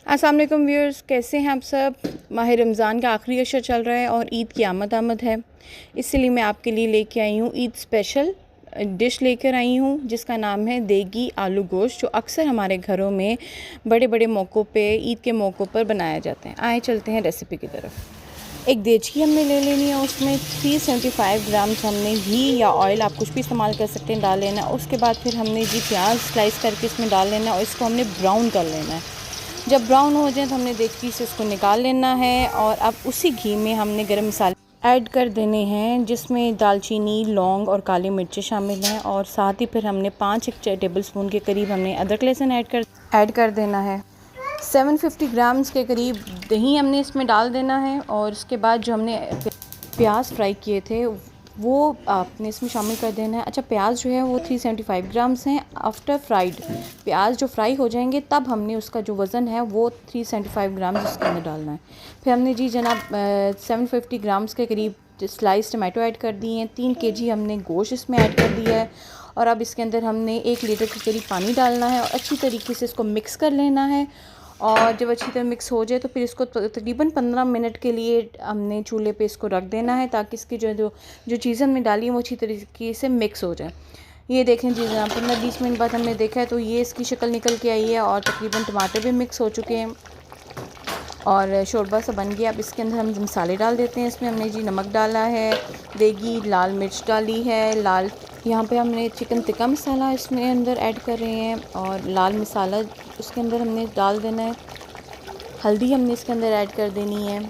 अस्सलाम वालेकुम व्यूअर्स, कैसे हैं आप सब। माह रमज़ान का आखिरी अशर चल रहा है और ईद की आमद है, इसलिए मैं आपके लिए लेके आई हूँ ईद स्पेशल डिश लेकर आई हूँ जिसका नाम है देगी आलू गोश्त, जो अक्सर हमारे घरों में बड़े बड़े मौक़ों पे, ईद के मौक़ों पर बनाया जाता है। आए चलते हैं रेसिपी की तरफ। एक देचकी हमने ले लेनी है, उसमें 375 ग्राम्स हमने घी या ऑयल, आप कुछ भी इस्तेमाल कर सकते हैं, डाल लेना। उसके बाद फिर हमने प्याज स्लाइस करके इसमें डाल लेना और इसको हमने ब्राउन कर लेना है। जब ब्राउन हो जाए तो हमने देचकी से इसको निकाल लेना है और अब उसी घी में हमने गरम मसाले ऐड कर देने हैं, जिसमें दालचीनी, लौंग और काली मिर्चें शामिल हैं। और साथ ही फिर हमने 5 टेबल स्पून के करीब हमने अदरक लहसुन ऐड कर देना है। 750 ग्राम्स के करीब दही हमने इसमें डाल देना है और उसके बाद जो हमने प्याज फ्राई किए थे वो आपने इसमें शामिल कर देना है। अच्छा, प्याज जो है वो 375 ग्राम्स हैं। आफ्टर फ्राइड प्याज जो फ्राई हो जाएंगे तब हमने उसका जो वज़न है वो 375 ग्राम्स उसके अंदर डालना है। फिर हमने जनाब 750 ग्राम्स के करीब स्लाइस टमाटो ऐड कर दिए हैं। 3 kg हमने गोश्त इसमें ऐड कर दिया है और अब इसके अंदर हमने 1 लीटर के करीब पानी डालना है और अच्छी तरीके से इसको मिक्स कर लेना है। और जब अच्छी तरह मिक्स हो जाए तो फिर इसको तकरीबन 15 मिनट के लिए हमने चूल्हे पे इसको रख देना है, ताकि इसकी जो चीज़ें हमने डाली हैं वो अच्छी तरीके से मिक्स हो जाए। ये देखें जी जनाब, 15-20 मिनट बाद हमने देखा है तो ये इसकी शक्ल निकल के आई है और तकरीबन टमाटर भी मिक्स हो चुके हैं और शोरबा सा बन गया। अब इसके अंदर हम मसाले डाल देते हैं। इसमें हमने नमक डाला है, देगी लाल मिर्च डाली है, यहाँ पे हमने चिकन टिक्का मसाला इसमें अंदर ऐड कर रहे हैं और लाल मसाला उसके अंदर हमने डाल देना है। हल्दी हमने इसके अंदर ऐड कर देनी है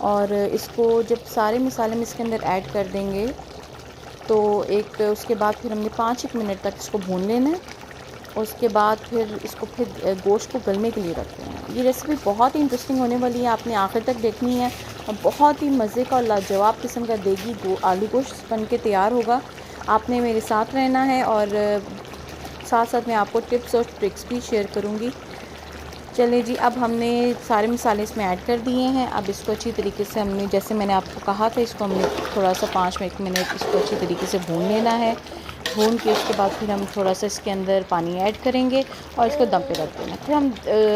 और इसको जब सारे मसाले हम इसके अंदर ऐड कर देंगे तो उसके बाद फिर हमने 5-1 मिनट तक इसको भून लेना है। उसके बाद फिर इसको गोश्त को गलने के लिए रख देना है। ये रेसिपी बहुत ही इंटरेस्टिंग होने वाली है, आपने आखिर तक देखनी है और बहुत ही मज़े का और लाजवाब किस्म का देगी आलू गोश्त बन के तैयार होगा। आपने मेरे साथ रहना है और साथ साथ मैं आपको टिप्स और ट्रिक्स भी शेयर करूँगी। चलिए जी, अब हमने सारे मसाले इसमें ऐड कर दिए हैं। अब इसको अच्छी तरीके से हमने, जैसे मैंने आपको कहा था, इसको हमने थोड़ा सा 5-1 मिनट इसको अच्छी तरीके से भून लेना है। भून के उसके बाद फिर हम थोड़ा सा इसके अंदर पानी ऐड करेंगे और इसको दम पे रख देना। फिर हम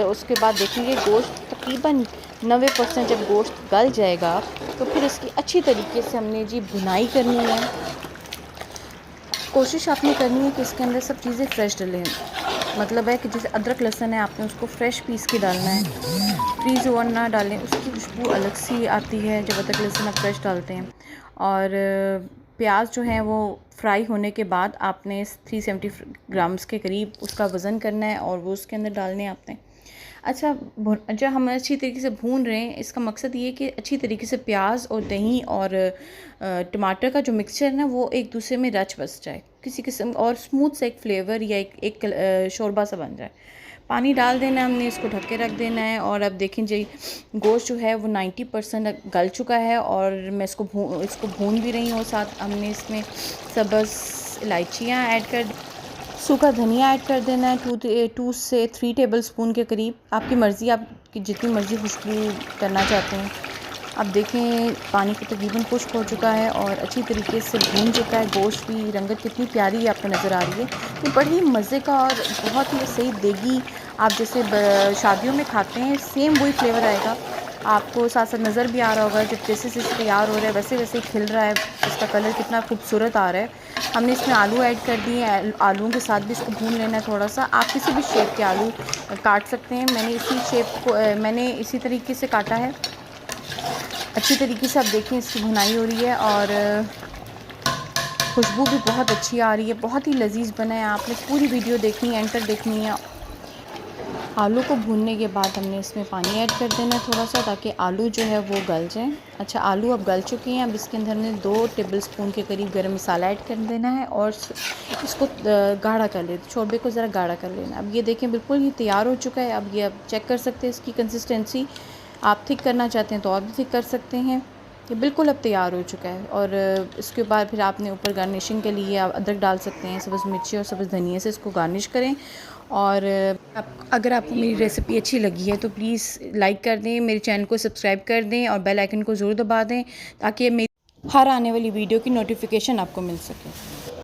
उसके बाद देखेंगे गोश्त तकरीबन 90% जब गोश्त गल जाएगा तो फिर इसकी अच्छी तरीके से हमने भुनाई करनी है। कोशिश आपने करनी है कि इसके अंदर सब चीज़ें फ़्रेश डलें, मतलब है कि जैसे अदरक लहसुन है आपने उसको फ़्रेश पीस के डालना है, फ्रीज़ ओवर ना डालें, उसकी खुशबू अलग सी आती है जब अदरक लहसुन आप फ्रेश डालते हैं। और प्याज जो है वो फ्राई होने के बाद आपने 370 ग्राम्स के करीब उसका वज़न करना है और वो उसके अंदर डालने आपने। अच्छा, जब हम अच्छी तरीके से भून रहे हैं, इसका मकसद ये है कि अच्छी तरीके से प्याज और दही और टमाटर का जो मिक्सचर है ना वो एक दूसरे में रच बस जाए, किसी किस्म और स्मूथ सा एक फ्लेवर या एक शोरबा सा बन जाए। पानी डाल देना है हमने, इसको ढक के रख देना है। और अब देखें जी, गोश्त जो है वो 90% गल चुका है और मैं इसको भून भी रही हूँ। साथ हमने इसमें सब्ज़ इलायचियाँ ऐड कर, सूखा धनिया ऐड कर देना है 2 से 3 टेबल स्पून के करीब, आपकी मर्ज़ी, आपकी जितनी मर्ज़ी खुशबू करना चाहते हैं। अब देखें पानी को तकरीबन खुश्क हो चुका है और अच्छी तरीके से भून चुका है गोश्त भी। रंगत कितनी प्यारी आपको नज़र आ रही है। ये बड़ी मज़े का और बहुत ही सही देगी, आप जैसे शादियों में खाते हैं सेम वही फ्लेवर आएगा। आपको साथ साथ नज़र भी आ रहा होगा जब जैसे जैसे तैयार हो रहा है वैसे वैसे ही खिल रहा है, इसका कलर कितना खूबसूरत आ रहा है। हमने इसमें आलू ऐड कर दिए हैं, आलूओं के साथ भी इसको भून लेना है थोड़ा सा। आप किसी भी शेप के आलू काट सकते हैं, मैंने इसी तरीके से काटा है। अच्छी तरीके से आप देखें इसकी भुनाई हो रही है और खुशबू भी बहुत अच्छी आ रही है, बहुत ही लजीज बना है। आपने पूरी वीडियो देखनी है, एंड तक देखनी है। आलू को भूनने के बाद हमने इसमें पानी ऐड कर देना है थोड़ा सा, ताकि आलू जो है वो गल जाए। अच्छा, आलू अब गल चुके हैं। अब इसके अंदर हमने 2 टेबल स्पून के करीब गरम मसाला ऐड कर देना है और इसको गाढ़ा कर लेते, शोरबे को ज़रा गाढ़ा कर लेना। अब ये देखें बिल्कुल ये तैयार हो चुका है। अब ये आप चेक कर सकते हैं इसकी कंसिस्टेंसी, आप थिक करना चाहते हैं तो और भी थिक कर सकते हैं। ये बिल्कुल अब तैयार हो चुका है और इसके बाद फिर आपने ऊपर गार्निशिंग के लिए आप अदरक डाल सकते हैं, सब्ज़ मिर्ची और सब्ज़ धनिया से इसको गार्निश करें। और अगर आपको मेरी रेसिपी अच्छी लगी है तो प्लीज़ लाइक कर दें, मेरे चैनल को सब्सक्राइब कर दें और बेल आइकन को ज़रूर दबा दें, ताकि मेरी हर आने वाली वीडियो की नोटिफिकेशन आपको मिल सके।